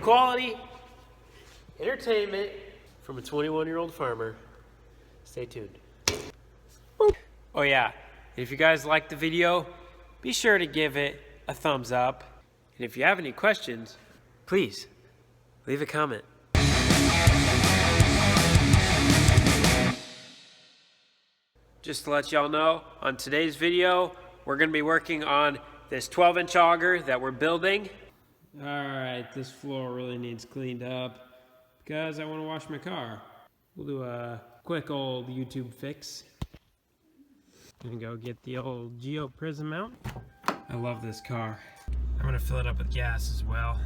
quality entertainment from a 21-year-old farmer. Stay tuned. Boop. Oh yeah, if you guys liked the video, be sure to give it a thumbs up. And if you have any questions, please leave a comment. Just to let y'all know, on today's video, we're gonna be working on this 12-inch auger that we're building. All right, this floor really needs cleaned up because I wanna wash my car. We'll do a quick old YouTube fix. I'm gonna go get the old Geo Prism mount. I love this car. I'm gonna fill it up with gas as well.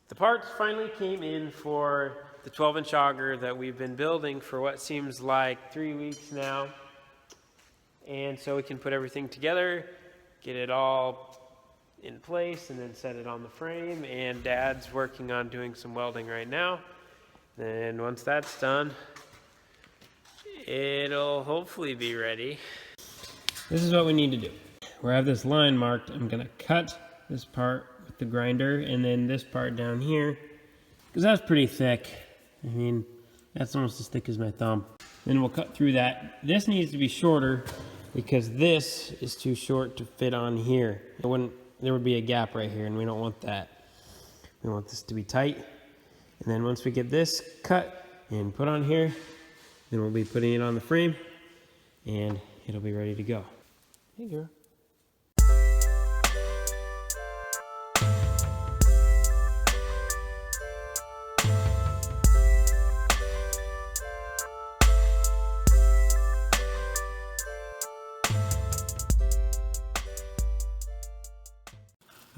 The parts finally came in for the 12-inch auger that we've been building for what seems like 3 weeks now. And so we can put everything together, get it all in place, and then set it on the frame. And Dad's working on doing some welding right now. Then once that's done, it'll hopefully be ready. This is what we need to do. Where I have this line marked, I'm gonna cut this part with the grinder, and then this part down here, because that's pretty thick. I mean, that's almost as thick as my thumb. Then we'll cut through that. This needs to be shorter because this is too short to fit on here. There would be a gap right here, and we don't want that. We want this to be tight. And then once we get this cut and put on here, then we'll be putting it on the frame, and it'll be ready to go. Hey, girl.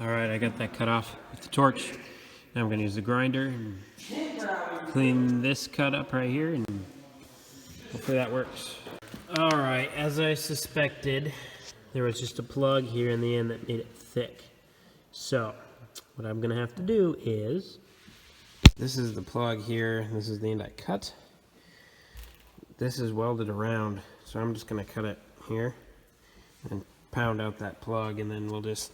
All right, I got that cut off with the torch. Now I'm gonna use the grinder and clean this cut up right here, and hopefully that works. All right, as I suspected, there was just a plug here in the end that made it thick. So what I'm gonna have to do is, this is the plug here, this is the end I cut. This is welded around, so I'm just gonna cut it here and pound out that plug, and then we'll just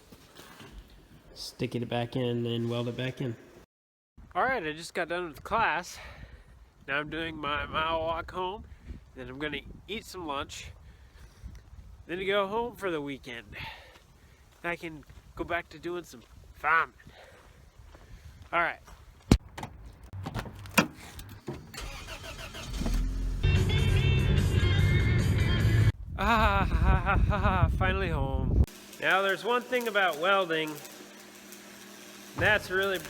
stick it back in and weld it back in. All right, I just got done with class. Now I'm doing my mile walk home. Then I'm gonna eat some lunch. Then to go home for the weekend. I can go back to doing some farming. All right. Finally home. Now there's one thing about welding. That's a really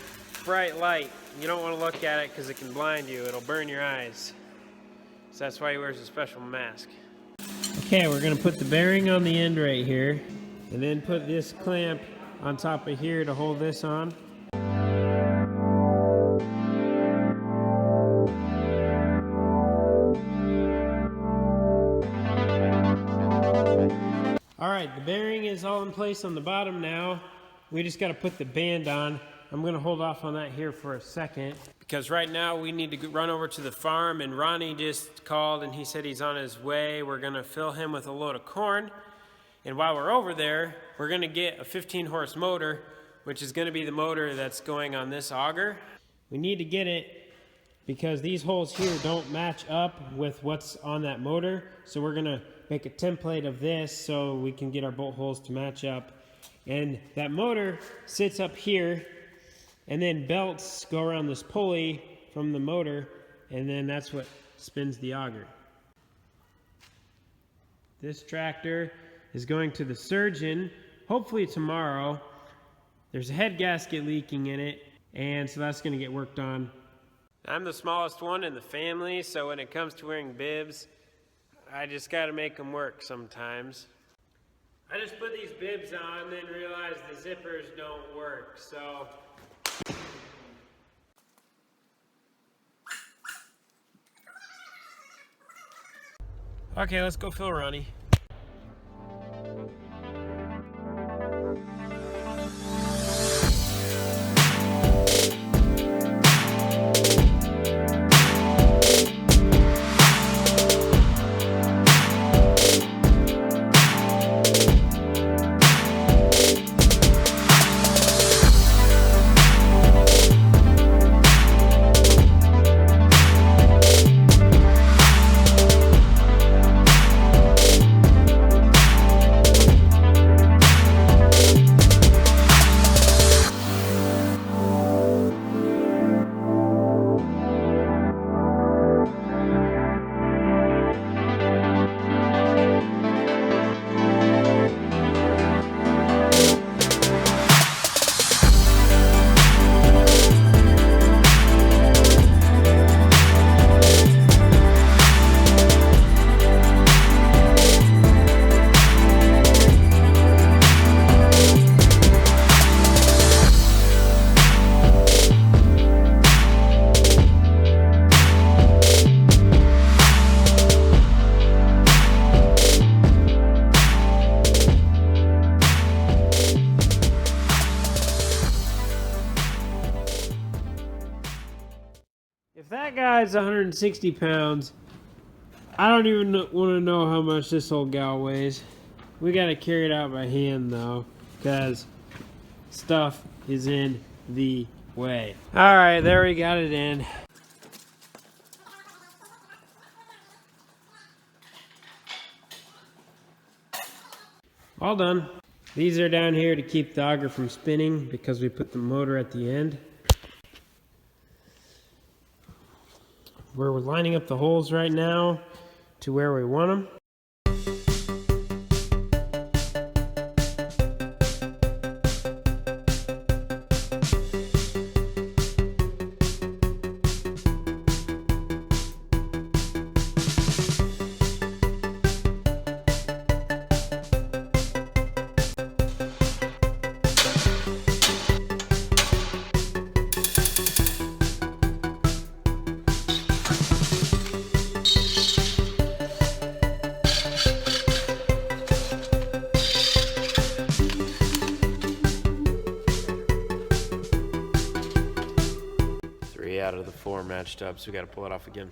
bright light. You don't want to look at it because it can blind you. It'll burn your eyes. So that's why he wears a special mask. Okay, we're going to put the bearing on the end right here, and then put this clamp on top of here to hold this on. All right, the bearing is all in place on the bottom now. We just got to put the band on. I'm going to hold off on that here for a second, because right now we need to run over to the farm, and Ronnie just called and he said he's on his way. We're going to fill him with a load of corn, and while we're over there, we're going to get a 15-horse motor, which is going to be the motor that's going on this auger. We need to get it because these holes here don't match up with what's on that motor, so we're going to make a template of this so we can get our bolt holes to match up. And that motor sits up here, and then belts go around this pulley from the motor, and then that's what spins the auger. This tractor is going to the surgeon, hopefully tomorrow. There's a head gasket leaking in it, and so that's gonna get worked on. I'm the smallest one in the family, so when it comes to wearing bibs, I just gotta make them work sometimes. I just put these bibs on, then realized the zippers don't work, so. Okay, let's go fill Ronnie. If that guy's 160 pounds, I don't even want to know how much this old gal weighs. We got to carry it out by hand though, because stuff is in the way. All right, there we got it in. All done. These are down here to keep the auger from spinning because we put the motor at the end. We're lining up the holes right now to where we want them. Out of the 4 matched up, so we got to pull it off again.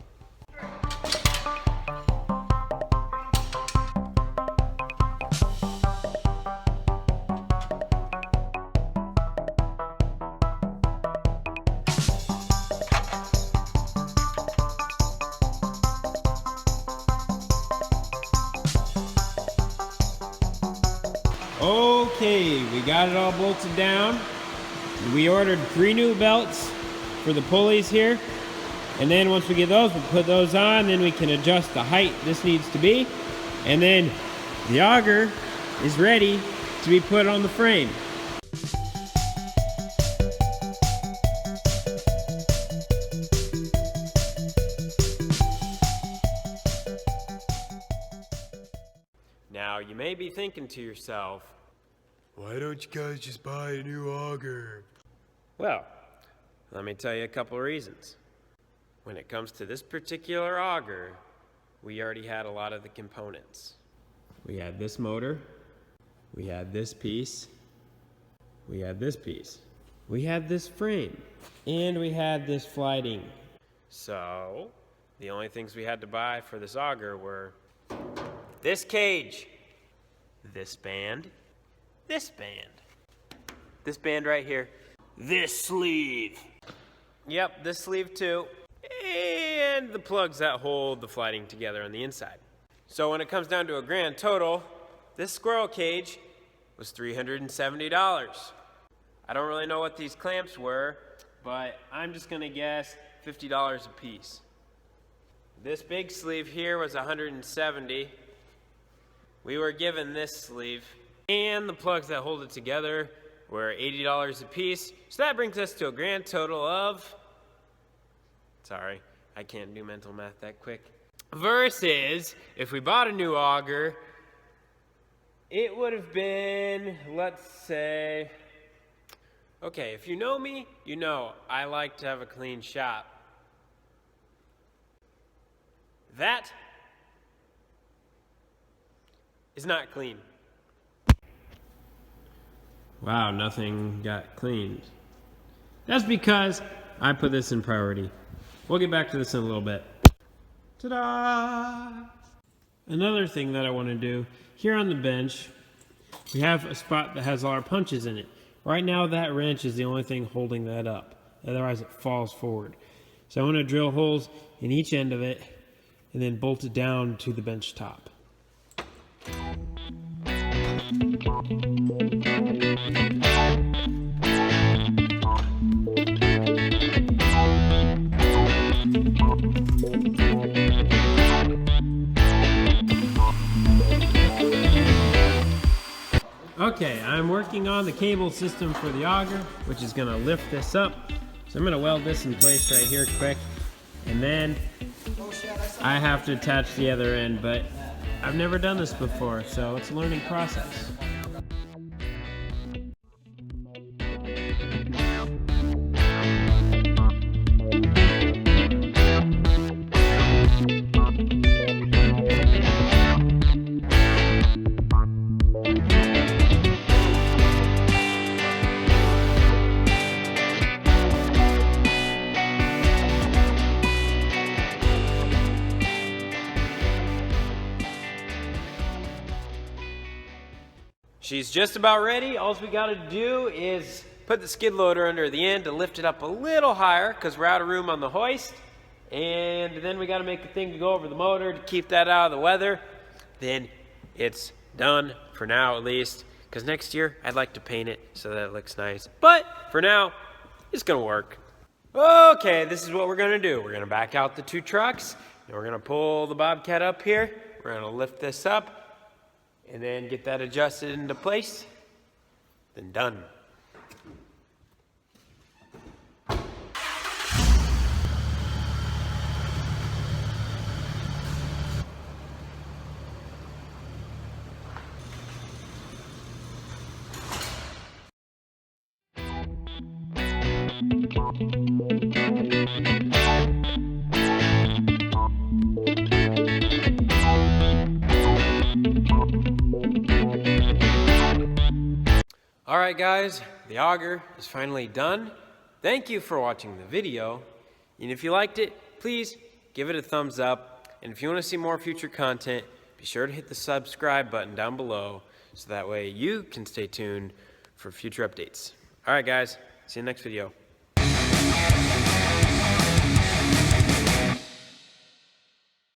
Okay, we got it all bolted down. We ordered 3 new belts for the pulleys here, and then once we get those, we'll put those on, then we can adjust the height this needs to be, and then the auger is ready to be put on the frame. Now you may be thinking to yourself, why don't you guys just buy a new auger? Well, let me tell you a couple of reasons. When it comes to this particular auger, we already had a lot of the components. We had this motor, we had this piece, we had this piece, we had this frame, and we had this flighting. So, the only things we had to buy for this auger were this cage, this band right here, this sleeve. Yep, this sleeve too. And the plugs that hold the flighting together on the inside. So when it comes down to a grand total, this squirrel cage was $370. I don't really know what these clamps were, but I'm just gonna guess $50 a piece. This big sleeve here was $170. We were given this sleeve, and the plugs that hold it together were $80 a piece. So that brings us to a grand total of, sorry, I can't do mental math that quick. Versus, if we bought a new auger, it would have been, let's say, okay, if you know me, you know I like to have a clean shop. That is not clean. Wow, nothing got cleaned. That's because I put this in priority. We'll get back to this in a little bit. Ta-da! Another thing that I want to do, here on the bench, we have a spot that has all our punches in it. Right now that wrench is the only thing holding that up. Otherwise it falls forward. So I want to drill holes in each end of it and then bolt it down to the bench top. Okay, I'm working on the cable system for the auger, which is going to lift this up. So I'm going to weld this in place right here quick, and then I have to attach the other end, but I've never done this before, so it's a learning process. She's just about ready. All we got to do is put the skid loader under the end to lift it up a little higher because we're out of room on the hoist. And then we got to make a thing to go over the motor to keep that out of the weather. Then it's done for now, at least, because next year I'd like to paint it so that it looks nice. But for now, it's going to work. Okay, this is what we're going to do. We're going to back out the 2 trucks, and we're going to pull the Bobcat up here. We're going to lift this up, and then get that adjusted into place. Then done. All right, guys, the auger is finally done. Thank you for watching the video. And if you liked it, please give it a thumbs up. And if you want to see more future content, be sure to hit the subscribe button down below so that way you can stay tuned for future updates. All right, guys, see you in the next video.